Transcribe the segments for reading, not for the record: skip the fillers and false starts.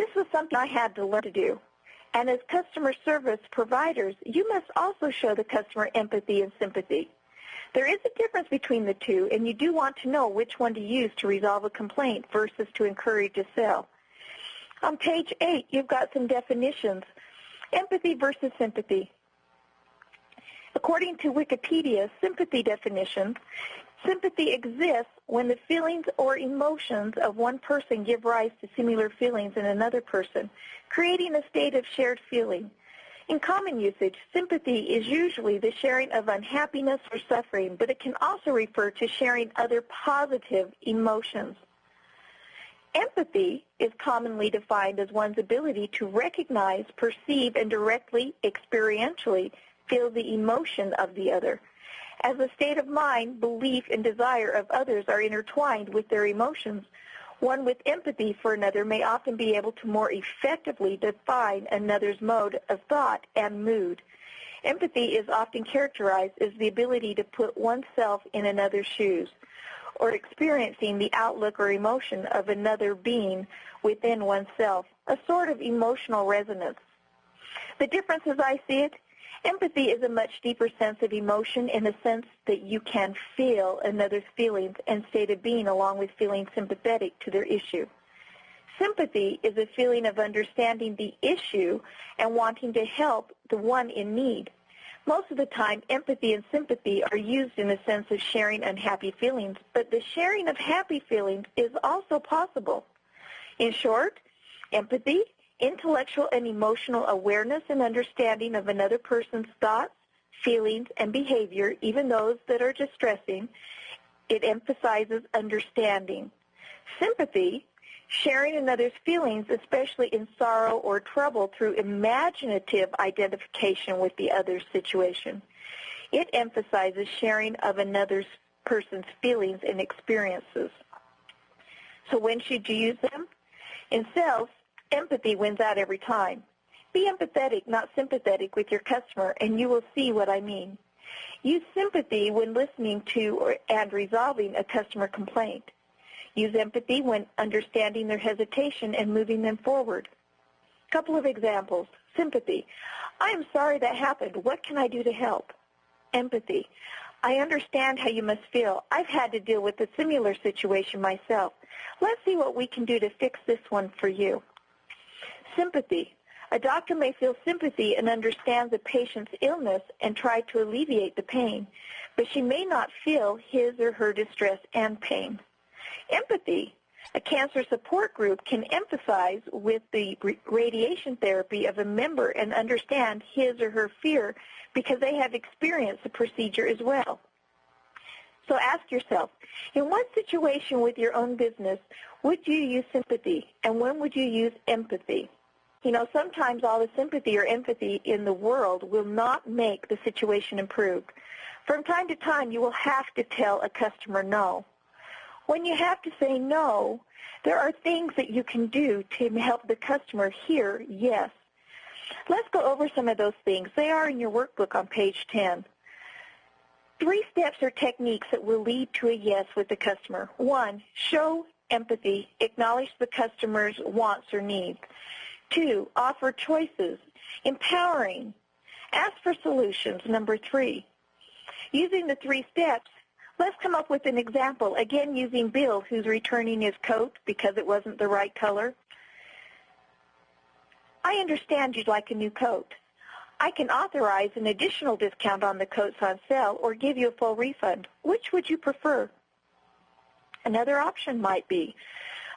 This was something I had to learn to do. And as customer service providers, you must also show the customer empathy and sympathy. There is a difference between the two, and you do want to know which one to use to resolve a complaint versus to encourage a sale. On page 8, you've got some definitions. Empathy versus sympathy. According to Wikipedia, sympathy definition, sympathy exists when the feelings or emotions of one person give rise to similar feelings in another person, creating a state of shared feeling. In common usage, sympathy is usually the sharing of unhappiness or suffering, but it can also refer to sharing other positive emotions. Empathy is commonly defined as one's ability to recognize, perceive, and directly, experientially feel the emotion of the other. As the state of mind, belief, and desire of others are intertwined with their emotions, one with empathy for another may often be able to more effectively define another's mode of thought and mood. Empathy is often characterized as the ability to put oneself in another's shoes, or experiencing the outlook or emotion of another being within oneself, a sort of emotional resonance. The difference as I see it, empathy is a much deeper sense of emotion in the sense that you can feel another's feelings and state of being along with feeling sympathetic to their issue. Sympathy is a feeling of understanding the issue and wanting to help the one in need. Most of the time, empathy and sympathy are used in the sense of sharing unhappy feelings, but the sharing of happy feelings is also possible. In short, empathy, intellectual and emotional awareness and understanding of another person's thoughts, feelings, and behavior, even those that are distressing. It emphasizes understanding. Sympathy, sharing another's feelings, especially in sorrow or trouble, through imaginative identification with the other's situation. It emphasizes sharing of another person's feelings and experiences. So when should you use them? In sales, empathy wins out every time. Be empathetic, not sympathetic, with your customer, and you will see what I mean. Use sympathy when listening to and resolving a customer complaint. Use empathy when understanding their hesitation and moving them forward. A couple of examples. Sympathy. I am sorry that happened. What can I do to help? Empathy. I understand how you must feel. I've had to deal with a similar situation myself. Let's see what we can do to fix this one for you. Sympathy. A doctor may feel sympathy and understand the patient's illness and try to alleviate the pain, but she may not feel his or her distress and pain. Empathy. A cancer support group can empathize with the radiation therapy of a member and understand his or her fear because they have experienced the procedure as well. So ask yourself, in what situation with your own business would you use sympathy, and when would you use empathy? You know, sometimes all the sympathy or empathy in the world will not make the situation improved. From time to time, you will have to tell a customer no. When you have to say no, there are things that you can do to help the customer hear yes. Let's go over some of those things. They are in your workbook on page 10. 3 steps or techniques that will lead to a yes with the customer. 1, show empathy, acknowledge the customer's wants or needs. 2, offer choices, empowering, ask for solutions. Number 3, using the 3 steps, let's come up with an example, again using Bill, who's returning his coat because it wasn't the right color. I understand you'd like a new coat. I can authorize an additional discount on the coats on sale or give you a full refund. Which would you prefer? Another option might be,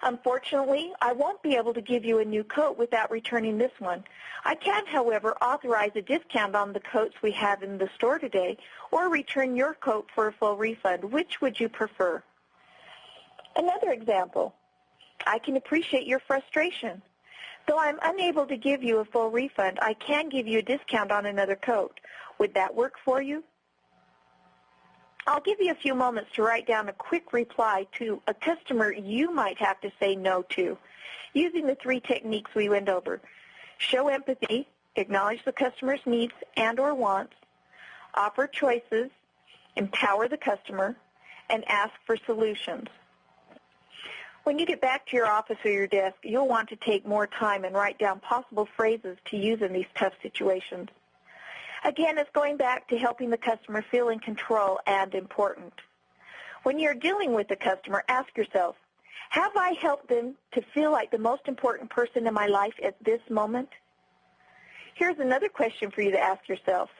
unfortunately, I won't be able to give you a new coat without returning this one. I can, however, authorize a discount on the coats we have in the store today or return your coat for a full refund. Which would you prefer? Another example, I can appreciate your frustration. Though I'm unable to give you a full refund, I can give you a discount on another coat. Would that work for you? I'll give you a few moments to write down a quick reply to a customer you might have to say no to, using the 3 techniques we went over. Show empathy, acknowledge the customer's needs and or wants, offer choices, empower the customer, and ask for solutions. When you get back to your office or your desk, you'll want to take more time and write down possible phrases to use in these tough situations. Again, it's going back to helping the customer feel in control and important. When you're dealing with the customer, ask yourself, have I helped them to feel like the most important person in my life at this moment? Here's another question for you to ask yourself.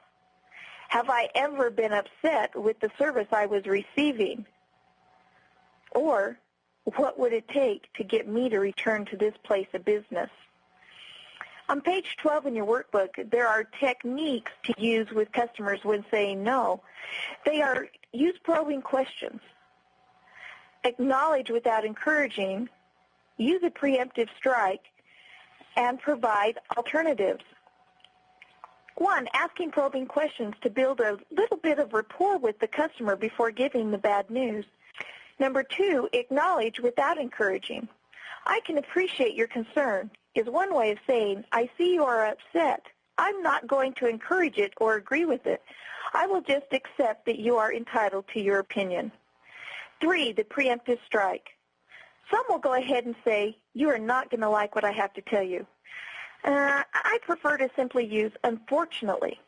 Have I ever been upset with the service I was receiving? Or what would it take to get me to return to this place of business? On page 12 in your workbook, there are techniques to use with customers when saying no. They are use probing questions, acknowledge without encouraging, use a preemptive strike, and provide alternatives. 1, asking probing questions to build a little bit of rapport with the customer before giving the bad news. Number 2, acknowledge without encouraging. I can appreciate your concern is one way of saying, I see you are upset. I'm not going to encourage it or agree with it. I will just accept that you are entitled to your opinion. 3, the preemptive strike. Some will go ahead and say, you are not going to like what I have to tell you. I prefer to simply use unfortunately.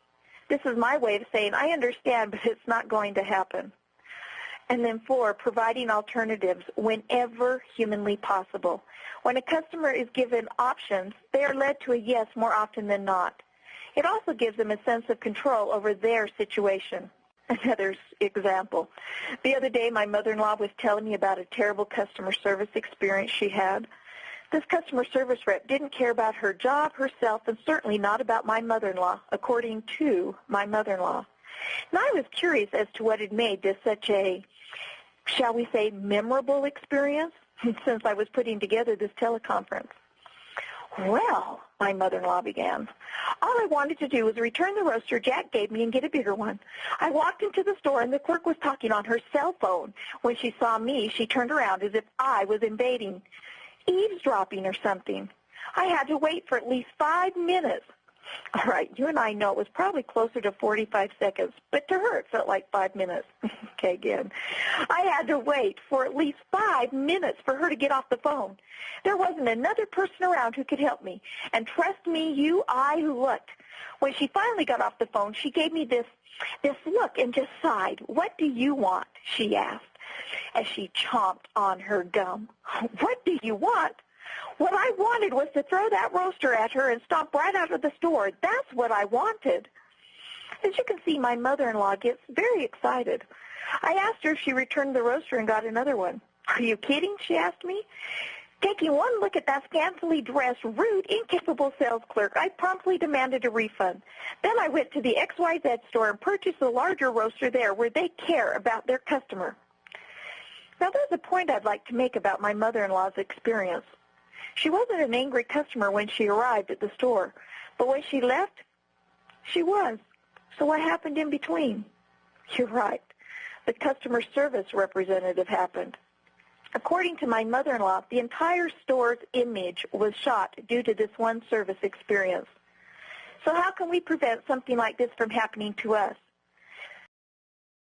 This is my way of saying, I understand, but it's not going to happen. And then 4, providing alternatives whenever humanly possible. When a customer is given options, they are led to a yes more often than not. It also gives them a sense of control over their situation. Another example. The other day, my mother-in-law was telling me about a terrible customer service experience she had. This customer service rep didn't care about her job, herself, and certainly not about my mother-in-law, according to my mother-in-law. And I was curious as to what had made this such a, shall we say, memorable experience since I was putting together this teleconference. Well, my mother-in-law began, all I wanted to do was return the roaster Jack gave me and get a bigger one. I walked into the store and the clerk was talking on her cell phone. When she saw me, she turned around as if I was invading, eavesdropping or something. I had to wait for at least 5 minutes. All right, you and I know it was probably closer to 45 seconds, but to her it felt like 5 minutes. Okay, again. I had to wait for at least 5 minutes for her to get off the phone. There wasn't another person around who could help me. And trust me, I looked. When she finally got off the phone, she gave me this look and just sighed. What do you want? She asked as she chomped on her gum. What do you want? What I wanted was to throw that roaster at her and stomp right out of the store. That's what I wanted. As you can see, my mother-in-law gets very excited. I asked her if she returned the roaster and got another one. Are you kidding? She asked me. Taking one look at that scantily dressed, rude, incapable sales clerk, I promptly demanded a refund. Then I went to the XYZ store and purchased a larger roaster there where they care about their customer. Now, there's a point I'd like to make about my mother-in-law's experience. She wasn't an angry customer when she arrived at the store, but when she left, she was. So what happened in between? You're right. The customer service representative happened. According to my mother-in-law, the entire store's image was shot due to this one service experience. So how can we prevent something like this from happening to us?